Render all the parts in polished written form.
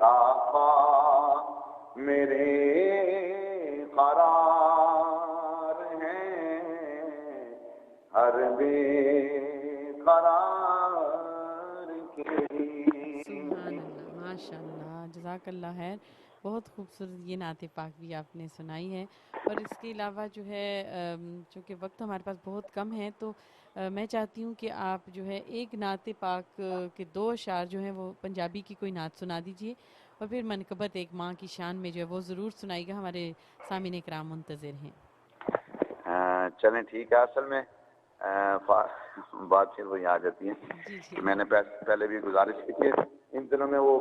آقا میرے قرار ہیں، ہر بے قرار کے لیے۔ سبحان اللہ، ماشاء اللہ، جزاک اللہ خیر۔ بہت خوبصورت یہ نعت پاک بھی آپ نے سنائی ہے۔ اور اس کے علاوہ جو ہے چونکہ وقت ہمارے پاس بہت کم ہے، تو میں چاہتی ہوں کہ آپ جو ہے ایک نعت پاک کے 2 اشعار جو ہیں وہ پنجابی کی کوئی نعت سنا دیجئے، اور پھر منقبت ایک ماں کی شان میں جو ہے وہ ضرور سنائے گا، ہمارے سامعین کرام منتظر ہیں۔ چلیں ٹھیک ہے۔ اصل میں بات پھر وہی آ جاتی ہے جی کہ جی میں نے پہلے بھی گزارش کی تھی، ان دنوں میں وہ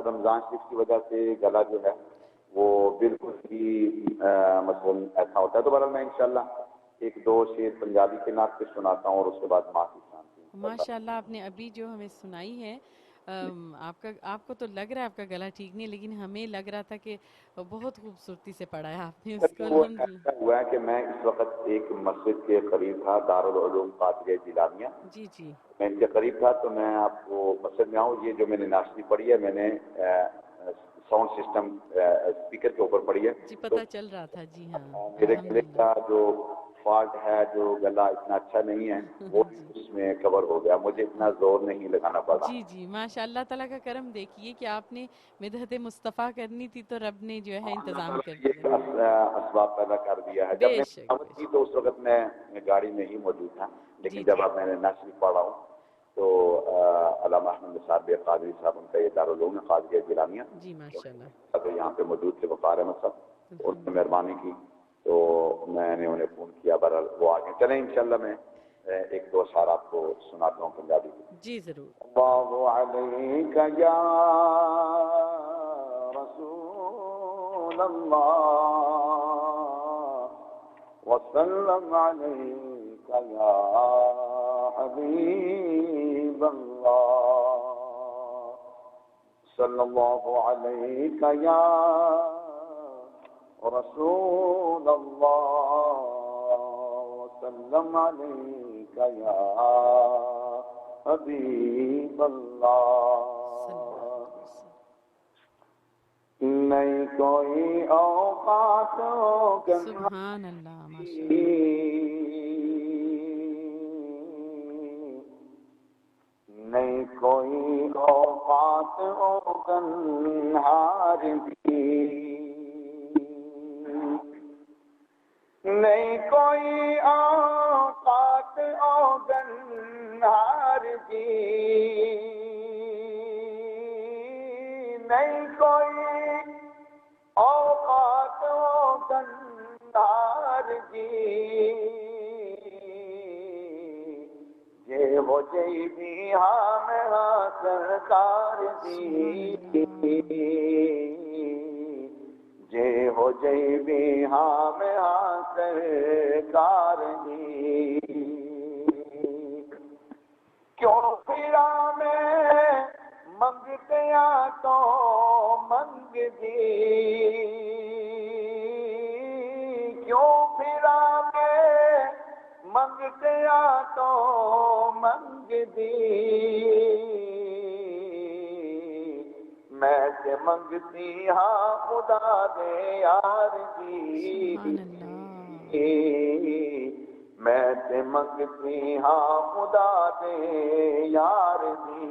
رمضان شریف کی وجہ سے گلا جو ہے وہ بالکل ہی مثلاً ایسا ہوتا ہے، تو بہرحال میں انشاءاللہ 1-2 شعر پنجابی کے نعت پہ سناتا ہوں، اور اس کے بعد معافی چاہتی ہوں۔ ماشاء اللہ، آپ نے ابھی جو ہمیں سنائی ہے، آپ کو تو لگ رہا ہے آپ کا گلا ٹھیک نہیں، لیکن ہمیں لگ رہا تھا کہ بہت خوبصورتی سے پڑھا ہے آپ نے اس کو، وہ الحمدللہ۔ ایسا ہوا ہے کہ میں اس وقت ایک مسجد کے قریب تھا، دارالعلوم قادریہ جیلانیہ، جی جی میں ان کے قریب تھا، تو میں آپ کو مسجد میں آؤں، یہ جو میں نے ناشتی پڑھی ہے میں نے ساؤنڈ سسٹم اسپیکر کے اوپر پڑھی ہے، جی، تو پتہ چل رہا تھا، جی ہاں، میرے گلے الحمدللہ۔ کا جو فالٹ ہے، جو گلا اتنا اچھا نہیں ہے، وہ جی اس میں کور ہو گیا، مجھے اتنا زور نہیں لگانا پڑا۔ جی جی، ماشاء اللہ تعالیٰ کا کرم دیکھیے کہ آپ نے مدحت مصطفیٰ کرنی تھی تو رب نے جو ہے اللہ انتظام تعالیٰ کر نے دیا۔ یہ اسباب پیدا کر دیا ہے۔ جب بے میں شک دعوت بے کی شک، تو اس وقت میں گاڑی میں ہی موجود تھا، لیکن جی جب جی اب میں نے نشر پڑھا ہوں تو علامہ احمد نثار بے قادری صاحب، ان کا یہ دارالعلوم قادریہ جیلانیہ، جی، ماشاء اللہ، تو یہاں پہ موجود تھے وقار احمد صاحب، اور انہوں نے الحمدللہ۔ مہربانی کی تو میں نے انہیں فون کیا، بہرحال وہ آگے چلیں انشاءاللہ میں 1-2 اشعار آپ کو سناتا ہوں پنجابی کی۔ جی ضرور۔ اللہ علیک یا رسول اللہ وسلم علیک یا حبیب اللہ، صلی اللہ علیک یا رسول اللہ وسلم علیک یا حبیب اللہ۔ صلی اللہ علیہ وسلم۔ نہیں کوئی اوقات سبحان اللہ، ماشاء اللہ۔ نہیں کوئی اوقات گنہار کی، نہیں کوئی اوقات گنہار کی، نہیں کوئی اوقات گنہار کی، یہ ہو جئی بھی ہاں میں سرکار دی، جے ہو جئی بھی ہاں میں سرکار دی، کیوں پھرا میں منگتے تو منگ دی، کیوں پھرا میں منگتے تو منگ دی، میں سے منگتی ہاں خدا دے یار دی، سبحان اللہ۔ میں سے منگتی ہاں خدا دے یار دی،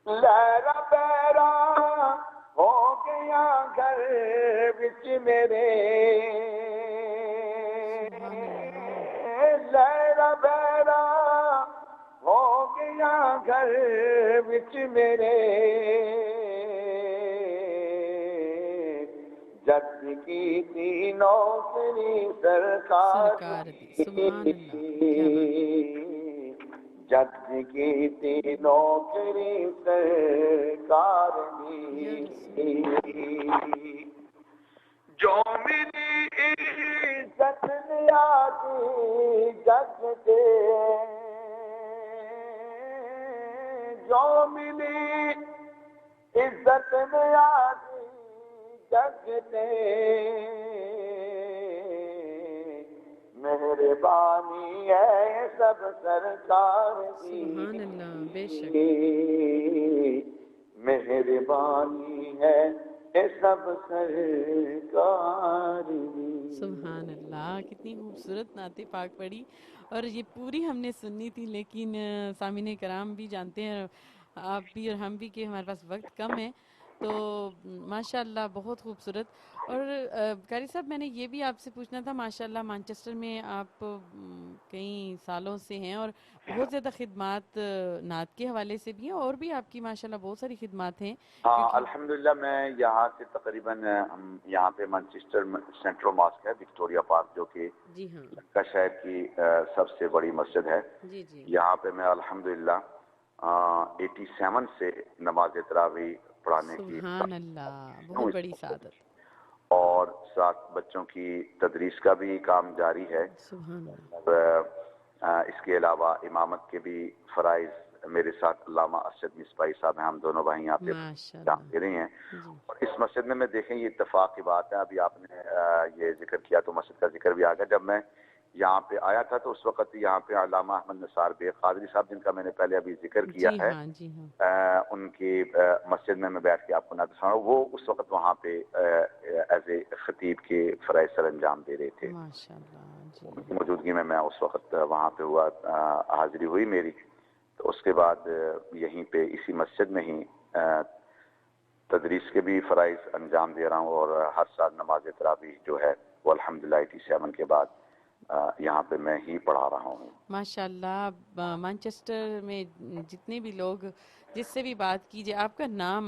لہرا بیرا ہو گیا گھر وچ میرے، سبحان اللہ۔ لہرا بیرا ہو گیا گھر وچ میرے، جد کی تھی نوکری سرکار دی، سبحان اللہ، کیا بات ہے۔ جد کی تھی نوکری سرکار یا دی، رسول اللہ۔ جو ملی عزت نیازی جگ دے، جو ملی عزت نیازی جگ دے، مہربانی ہے سب سرکار سبحان اللہ، بے شک۔ دی، مہربانی ہے اے سب سرکار دی۔ سبحان اللہ، کتنی خوبصورت نعت پاک پڑھی، اور یہ پوری ہم نے سننی تھی، لیکن سامعین کرام بھی جانتے ہیں، آپ بھی اور ہم بھی، کہ ہمارے پاس وقت کم ہے، تو ماشاء اللہ بہت خوبصورت۔ اور قاری صاحب، میں نے یہ بھی آپ سے پوچھنا تھا، ماشاء اللہ مانچسٹر میں آپ کئی سالوں سے ہیں، اور بہت زیادہ خدمات نعت کے حوالے سے بھی ہیں، اور بھی آپ کی ماشاء اللہ بہت ساری خدمات ہیں، ہاں کیونکہ الحمدللہ، میں یہاں سے تقریباً یہاں پہ مانچسٹر سینٹرل ماسک ہے وکٹوریا پارک، جو کہ جی ہاں، لنکا شہر کی سب سے بڑی مسجد ہے۔ جی جی، یہاں پہ میں الحمدللہ 87 سے نماز تراویح پڑھانے کی سبحان اللہ، بہت بڑی سعادت، اور ساتھ بچوں کی تدریس کا بھی کام جاری ہے۔ سبحان اللہ، اور اس کے علاوہ امامت کے بھی فرائض میرے ساتھ علامہ اسد مصباحی صاحب ہیں، ہم دونوں بھائی یہاں پہ ماشاء کام اللہ، دے رہے ہیں۔ جی اور اس مسجد میں دیکھیں، یہ اتفاق کی بات ہے، ابھی آپ نے یہ ذکر کیا تو مسجد کا ذکر بھی آ گیا۔ جب میں یہاں پہ آیا تھا تو اس وقت یہاں پہ علامہ احمد نثار بے قادری صاحب، جن کا میں نے پہلے ابھی ذکر کیا جی ہے، ہاں، جی ہاں، ان کی مسجد میں بیٹھ کے آپ کو نعت سنا، وہ اس وقت وہاں پہ ایز اے خطیب کے فرائض سر انجام دے رہے تھے۔ ماشاء اللہ، جی ان کی موجودگی میں اس وقت وہاں پہ ہوا، حاضری ہوئی میری۔ تو اس کے بعد یہیں پہ اسی مسجد میں ہی تدریس کے بھی فرائض انجام دے رہا ہوں، اور ہر سال نماز تراویح جو ہے وہ الحمدللہ 87 کے بعد یہاں پہ میں ہی پڑھا رہا ہوں۔ ماشاء اللہ، مانچسٹر میں جتنے بھی لوگ، جس سے بھی بات کیجیے، آپ کا نام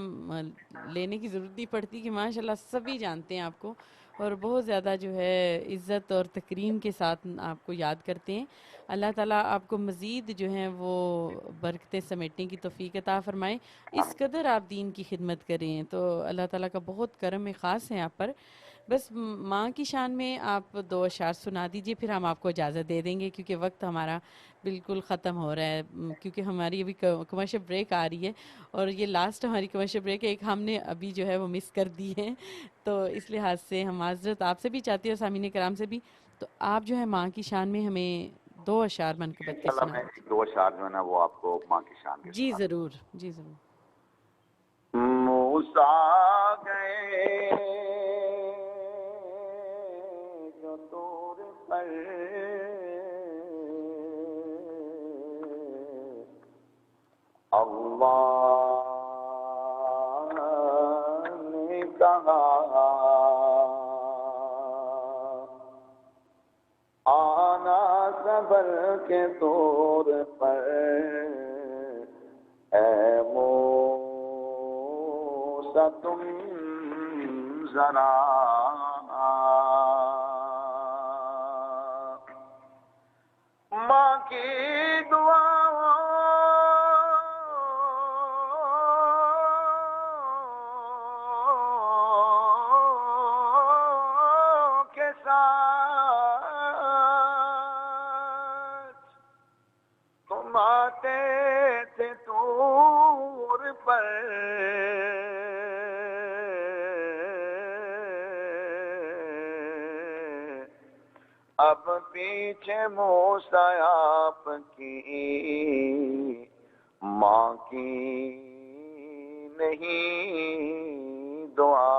لینے کی ضرورت نہیں پڑتی، کہ ماشاء اللہ سبھی جانتے ہیں آپ کو، اور بہت زیادہ جو ہے عزت اور تکریم کے ساتھ آپ کو یاد کرتے ہیں۔ اللہ تعالیٰ آپ کو مزید جو ہیں وہ برکتیں سمیٹنے کی توفیق عطا فرمائے۔ اس قدر آپ دین کی خدمت کریں تو اللہ تعالیٰ کا بہت کرم خاص ہے آپ پر۔ بس ماں کی شان میں آپ 2 اشعار سنا دیجئے، پھر ہم آپ کو اجازت دے دیں گے، کیونکہ وقت ہمارا بالکل ختم ہو رہا ہے، کیونکہ ہماری ابھی کمرشل بریک آ رہی ہے، اور یہ لاسٹ ہماری کمرشل بریک ہے، ایک ہم نے ابھی جو ہے وہ مس کر دی ہے، تو اس لحاظ سے ہم معذرت آپ سے بھی چاہتے ہیں اور سامعین کرام سے بھی، تو آپ جو ہے ماں کی شان میں ہمیں 2 اشعار منقبت کے انشاءاللہ سنا میں دیجیے۔ 2 اشعار جو ہے نا وہ آپ کو ماں کی شان کے جی سنا۔ ضرور، جی ضرور۔ موسیٰ گئے جو طور پر، اللہ نے کہا آنا صبر کے طور پر، اے موسیٰ تم ذرا ماں کی دعا کے ساتھ تم آتے تھے طور پر، اب پیچھے موسیٰ آپ کی ماں کی نہیں دعا،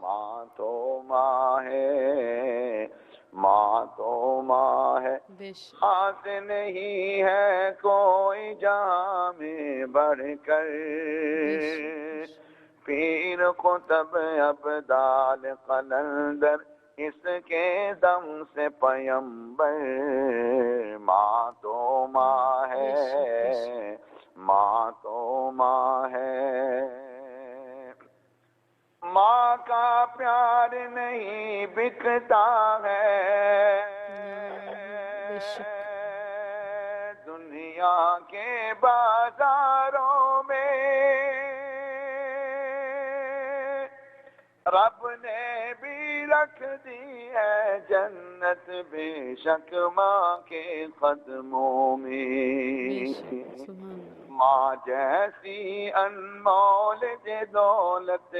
ماں تو ماں ہے، ماں تو ماں ہے، بے شک، خاص نہیں ہے کوئی جہاں میں بڑھ کر، بے شک، پیر قطب ابدال قلندر اس کے دم سے پیمبر، ماں تو ماں بے شک، بے ہے، شک، ماں تو ماں ہے، ماں کا پیار نہیں بکتا ہے بے شک، دنیا کے بازاروں میں، رب نے بھی رکھ دی ہے جنت بے شک ماں کے قدموں بے میں، شک، سبحان اللہ، ماں جیسی انمول دولت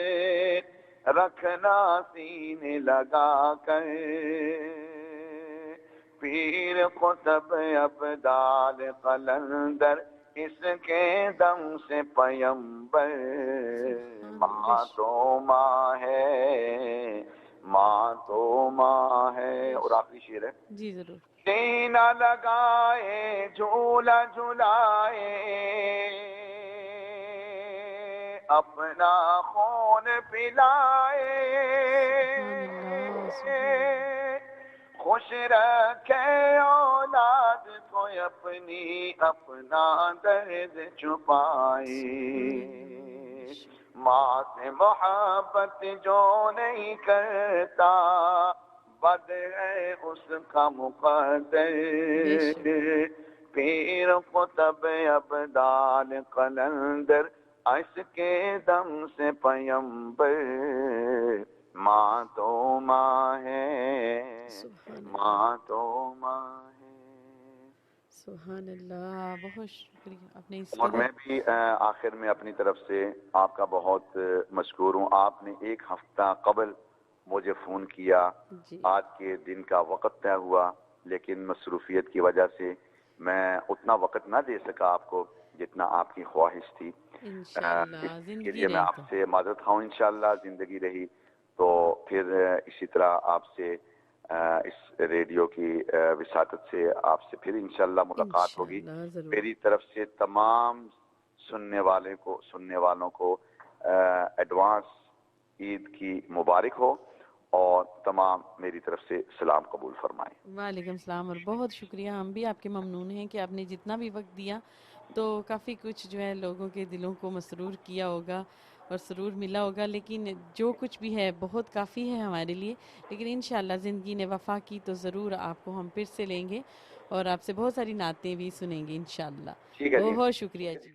رکھنا سینے لگا کر، پیر قطب ابدال قلندر اس کے دم سے پیمبر ماں تو ماں ہے، ماں تو ماں ہے۔ اور آخری شعر ہے، جی ضرور۔ سینہ لگائے جھولا جھلائے اپنا خون پلائے خوش رکھے اولاد کو اپنی اپنا درد چھپائے ماں سے محبت جو نہیں کرتا بد ہے اس کا مقدر پیر قطب ابدال قلندر اس کے دم سے پیمبر ماں تو ماں ہے، ماں تو ماں ہے۔ سبحان اللہ، بہت شکریہ آپ نے اس اور قدر۔ میں بھی آخر میں اپنی طرف سے آپ کا بہت مشکور ہوں۔ آپ نے ایک ہفتہ قبل مجھے فون کیا، جی آج کے دن کا وقت طے ہوا، لیکن مصروفیت کی وجہ سے میں اتنا وقت نہ دے سکا آپ کو جتنا آپ کی خواہش تھی۔ انشاءاللہ اس کے زندگی لیے میں رہی آپ تو۔ سے معذرت خواہ ہوں، انشاءاللہ زندگی رہی تو پھر اسی طرح آپ سے اس ریڈیو کی وساطت سے آپ سے پھر انشاءاللہ ملاقات ہوگی۔ انشاءاللہ ضرور۔ میری طرف سے تمام سننے والوں کو ایڈوانس عید کی مبارک ہو اور تمام میری طرف سے سلام قبول فرمائیں۔ وعلیکم السلام، اور بہت شکریہ، ہم بھی آپ کے ممنون ہیں کہ آپ نے جتنا بھی وقت دیا تو کافی کچھ جو ہے لوگوں کے دلوں کو مسرور کیا ہوگا اور سرور ملا ہوگا، لیکن جو کچھ بھی ہے بہت کافی ہے ہمارے لیے۔ لیکن انشاءاللہ زندگی نے وفا کی تو ضرور آپ کو ہم پھر سے لیں گے اور آپ سے بہت ساری نعتیں بھی سنیں گے انشاءاللہ۔ ٹھیک ہے جی، بہت شکریہ جی۔